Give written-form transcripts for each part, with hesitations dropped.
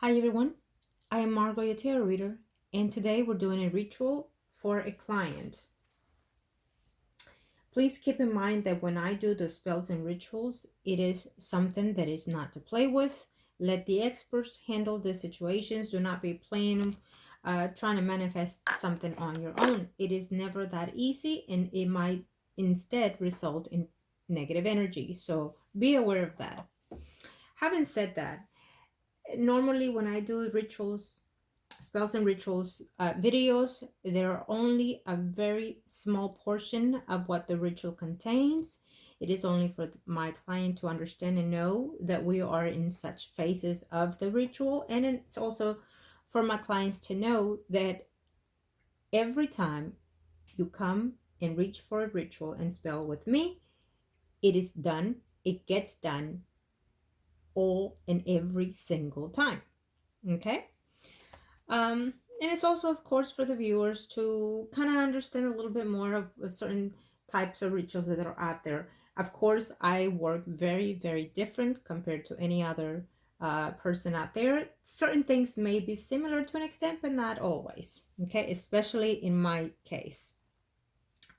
Hi everyone, I am Margourtarotreader, and today we're doing a ritual for a client. Please keep in mind that when I do the spells and rituals, it is something that is not to play with. Let the experts handle the situations. Do not be playing, trying to manifest something on your own. It is never that easy, and it might instead result in negative energy. So be aware of that. Having said that, normally when I do rituals, spells and rituals videos, there are only a very small portion of what the ritual contains. It is only for my client to understand and know that we are in such phases of the ritual, and it's also for my clients to know that every time you come and reach for a ritual and spell with me, it is done, it gets done all and every single time. Okay. And it's also, of course, for the viewers to kind of understand a little bit more of certain types of rituals that are out there. Of course, I work very, very different compared to any other person out there. Certain things may be similar to an extent, but not always. Okay, especially in my case.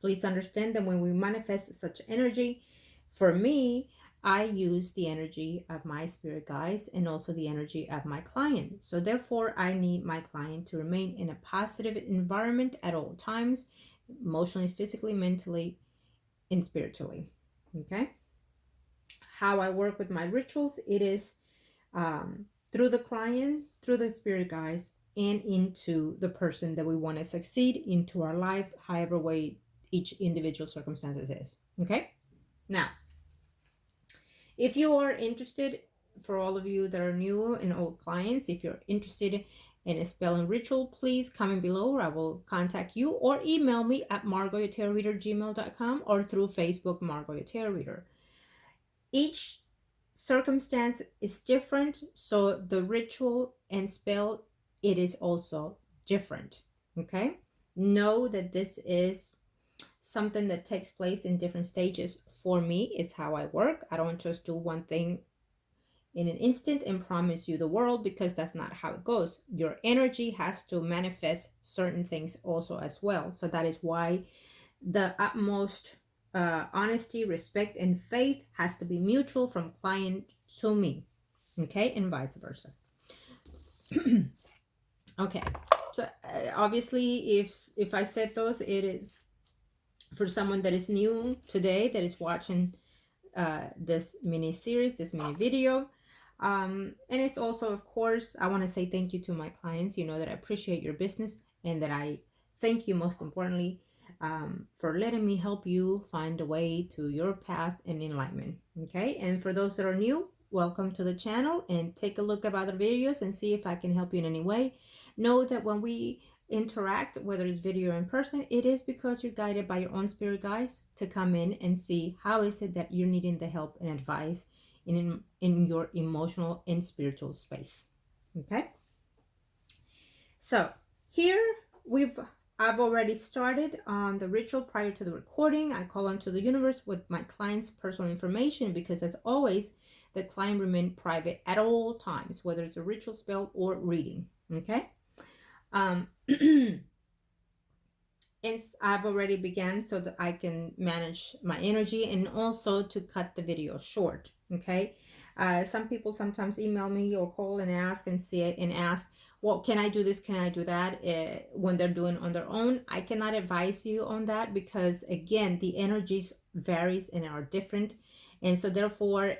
Please understand that when we manifest such energy, for me, I use the energy of my spirit guides and also the energy of my client. So therefore, I need my client to remain in a positive environment at all times, emotionally, physically, mentally, and spiritually. Okay. How I work with my rituals, it is through the client, through the spirit guides, and into the person that we want to succeed into our life, however way each individual circumstances is. Okay. Now, if you are interested, for all of you that are new and old clients, if you're interested in a spell and ritual, please comment below, or I will contact you, or email me at margourtarotreader@gmail.com, or through Facebook Margourtarotreader. Each circumstance is different, so the ritual and spell, it is also different. Okay, know that this is something that takes place in different stages. For me, it's how I work. I don't just do one thing in an instant and promise you the world, because that's not how it goes. Your energy has to manifest certain things also as well. So that is why the utmost honesty, respect, and faith has to be mutual from client to me. Okay, and vice versa. Okay, so obviously, if I said those, it is for someone that is new today, that is watching this mini series, this mini video. And it's also, of course, I want to say thank you to my clients. You know that I appreciate your business, and that I thank you most importantly for letting me help you find a way to your path and enlightenment. Okay, and for those that are new, welcome to the channel, and take a look at other videos and see if I can help you in any way. Know that when we interact, whether it's video or in person, it is because you're guided by your own spirit guides to come in and see how is it that you're needing the help and advice in your emotional and spiritual space. Okay, so here I've already started on the ritual. Prior to the recording, I call onto the universe with my client's personal information, because as always, the client remain private at all times, whether it's a ritual, spell, or reading. Okay. And I've already began so that I can manage my energy, and also to cut the video short. Okay. Some people sometimes email me or call and ask and see it and ask, well, can I do this? Can I do that? When they're doing on their own, I cannot advise you on that, because again, the energies varies and are different. And so therefore,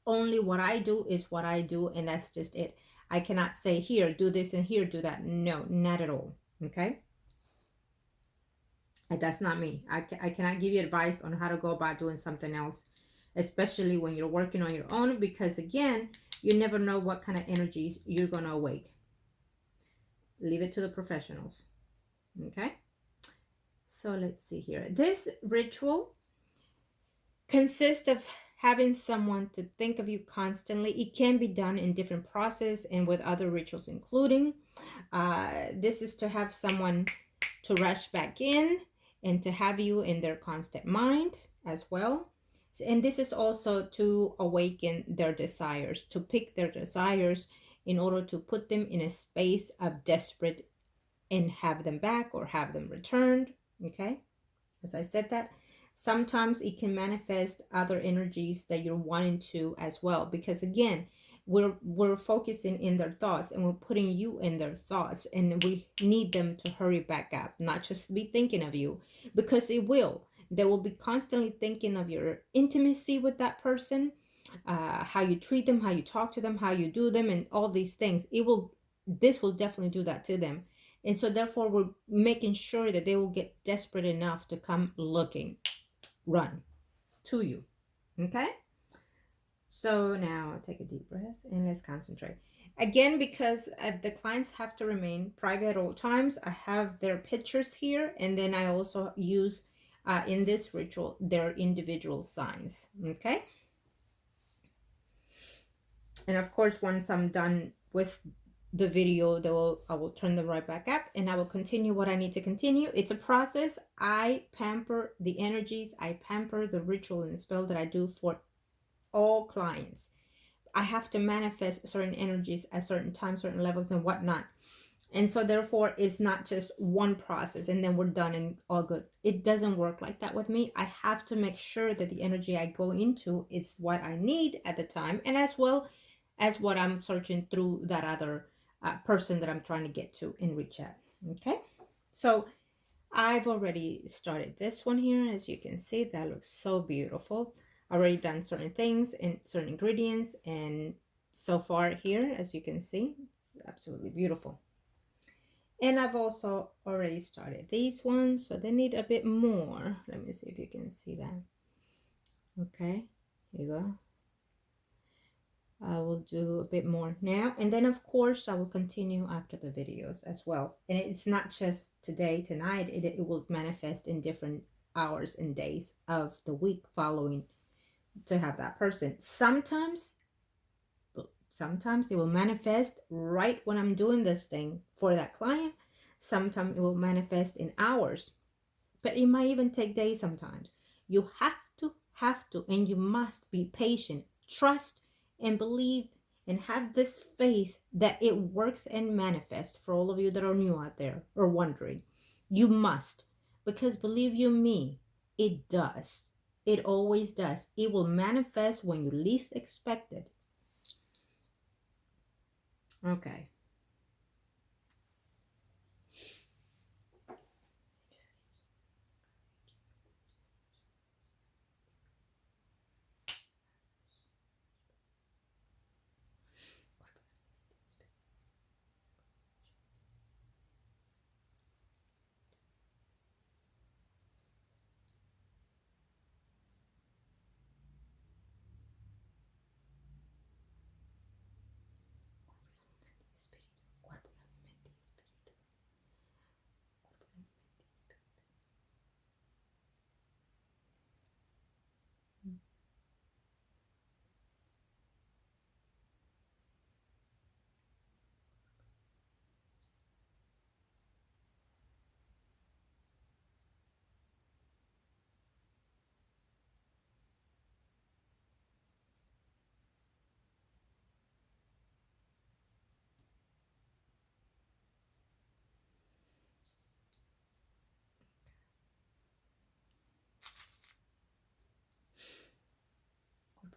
only what I do is what I do, and that's just it. I cannot say, here, do this, and here, do that. No, not at all. Okay. That's not me. I cannot give you advice on how to go about doing something else, especially when you're working on your own, because again, you never know what kind of energies you're going to awake. Leave it to the professionals. Okay. So let's see here. This ritual consists of having someone to think of you constantly. It can be done in different process and with other rituals including. This is to have someone to rush back in and to have you in their constant mind as well. And this is also to awaken their desires, to pick their desires in order to put them in a space of desperate and have them back or have them returned. Okay, as I said that, sometimes it can manifest other energies that you're wanting to as well, because again, we're focusing in their thoughts and we're putting you in their thoughts, and we need them to hurry back up, not just be thinking of you, because it will. They will be constantly thinking of your intimacy with that person, how you treat them, how you talk to them, how you do them, and all these things. This will definitely do that to them. And so therefore we're making sure that they will get desperate enough to come looking, run to you. Okay? So now take a deep breath and let's concentrate. Again, because the clients have to remain private at all times, I have their pictures here, and then I also use in this ritual their individual signs. Okay? And of course, once I'm done with the video, I will turn them right back up and I will continue what I need to continue. It's a process. I pamper the energies, I pamper the ritual and the spell that I do for all clients. I have to manifest certain energies at certain times, certain levels, and whatnot. And so therefore it's not just one process and then we're done and all good. It doesn't work like that with me. I have to make sure that the energy I go into is what I need at the time, and as well as what I'm searching through that other person that I'm trying to get to and reach out. Okay, so I've already started this one here. As you can see, that looks so beautiful. Already done certain things and certain ingredients, and so far here, as you can see, it's absolutely beautiful. And I've also already started these ones, so they need a bit more. Let me see if you can see that. Okay, here you go. I will do a bit more now, and then of course I will continue after the videos as well. And it's not just today, tonight, it will manifest in different hours and days of the week following to have that person. Sometimes it will manifest right when I'm doing this thing for that client. Sometimes it will manifest in hours, but it might even take days sometimes. You have to, and you must be patient. Trust and believe and have this faith that it works and manifests. For all of you that are new out there or wondering, you must, because believe you me, it does. It always does. It will manifest when you least expect it. Okay.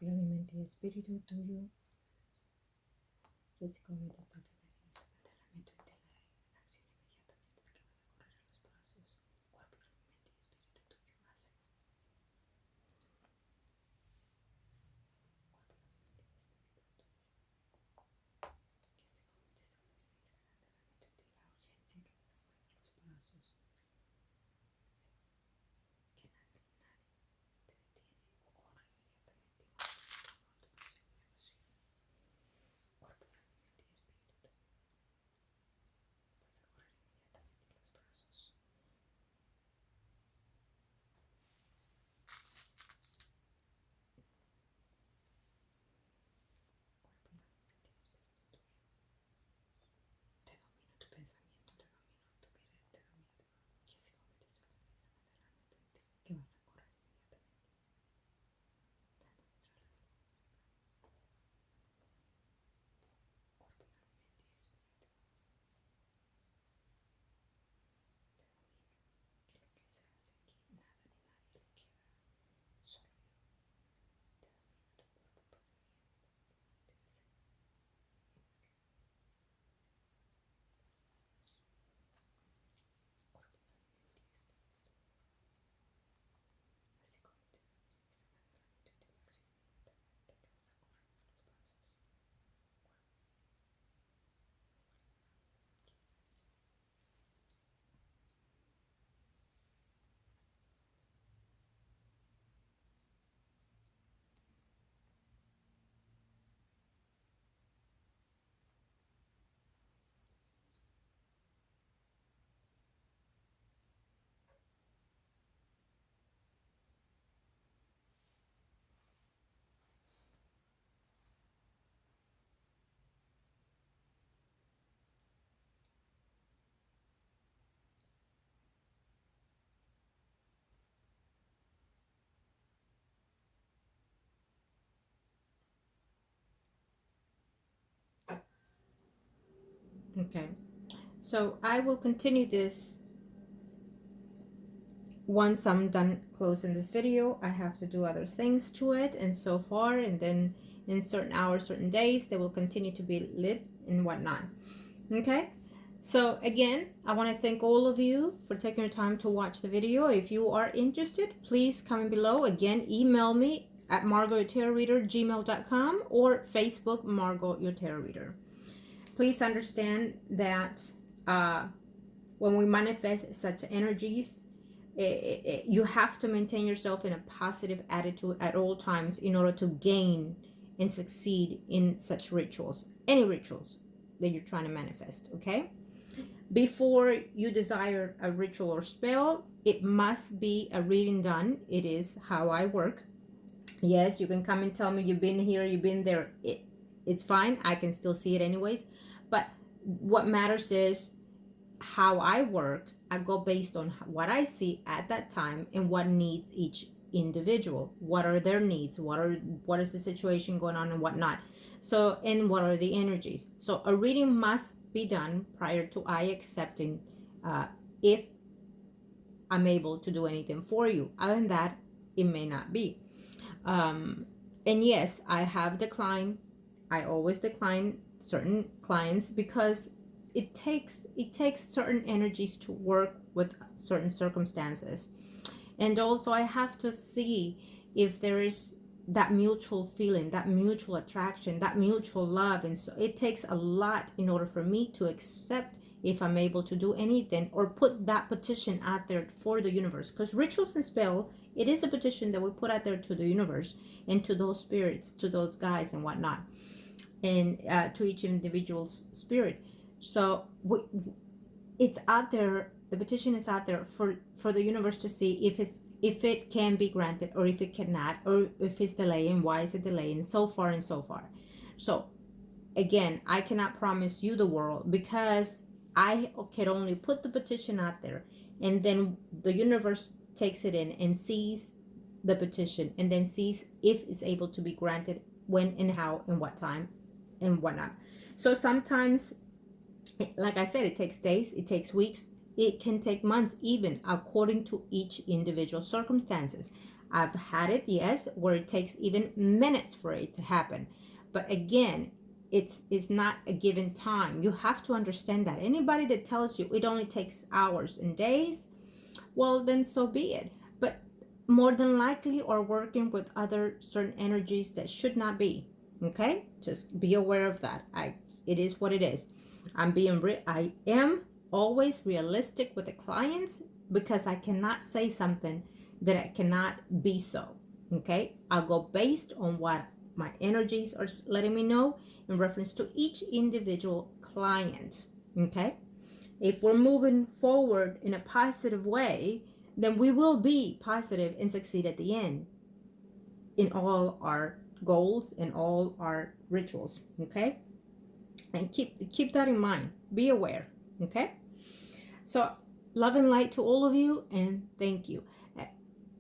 Cuerpo y mente y espíritu tuyo. Físicamente está mente la acción inmediatamente que vas a correr a los brazos. Cuerpo y mente y espíritu tuyo hace. Okay, so I will continue this once I'm done closing this video. I have to do other things to it and so far, and then in certain hours, certain days, they will continue to be lit and whatnot. Okay, so again, I want to thank all of you for taking your time to watch the video. If you are interested, please comment below. Again, email me at margourtarotreader@gmail.com or Facebook Margourtarotreader. Please understand that when we manifest such energies, you have to maintain yourself in a positive attitude at all times in order to gain and succeed in such rituals, any rituals that you're trying to manifest. Okay, before you desire a ritual or spell, it must be a reading done. It is how I work. Yes, you can come and tell me you've been here, you've been there. It's fine, I can still see it anyways. But what matters is how I work. I go based on what I see at that time and what needs each individual. What are their needs? What is the situation going on and whatnot? So, and what are the energies? So a reading must be done prior to I accepting if I'm able to do anything for you. Other than that, it may not be. And yes, I have declined. I always decline certain clients because it takes certain energies to work with certain circumstances. And also I have to see if there is that mutual feeling, that mutual attraction, that mutual love. And so it takes a lot in order for me to accept if I'm able to do anything or put that petition out there for the universe. Because rituals and spell, it is a petition that we put out there to the universe and to those spirits, to those guys and whatnot, and to each individual's spirit. So it's out there. The petition is out there for the universe to see if it can be granted or if it cannot, or if it's delaying, why is it delaying, so far and so far. So again, I cannot promise you the world because I can only put the petition out there, and then the universe takes it in and sees the petition and then sees if it's able to be granted, when and how and what time and whatnot. So sometimes, like I said, it takes days, it takes weeks, it can take months, even according to each individual circumstances. I've had it, yes, where it takes even minutes for it to happen. But again, it's not a given time. You have to understand that. Anybody that tells you it only takes hours and days, well, then so be it. But more than likely are working with other certain energies that should not be. Okay, just be aware of that. It is what it is. I am always realistic with the clients because I cannot say something that I cannot be so. Okay, I'll go based on what my energies are letting me know in reference to each individual client. Okay, if we're moving forward in a positive way, then we will be positive and succeed at the end in all our goals and all our rituals. Okay, and keep that in mind. Be aware. Okay, so love and light to all of you, and thank you.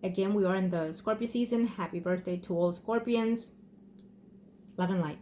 Again, we are in the Scorpio season. Happy birthday to all Scorpions. Love and light.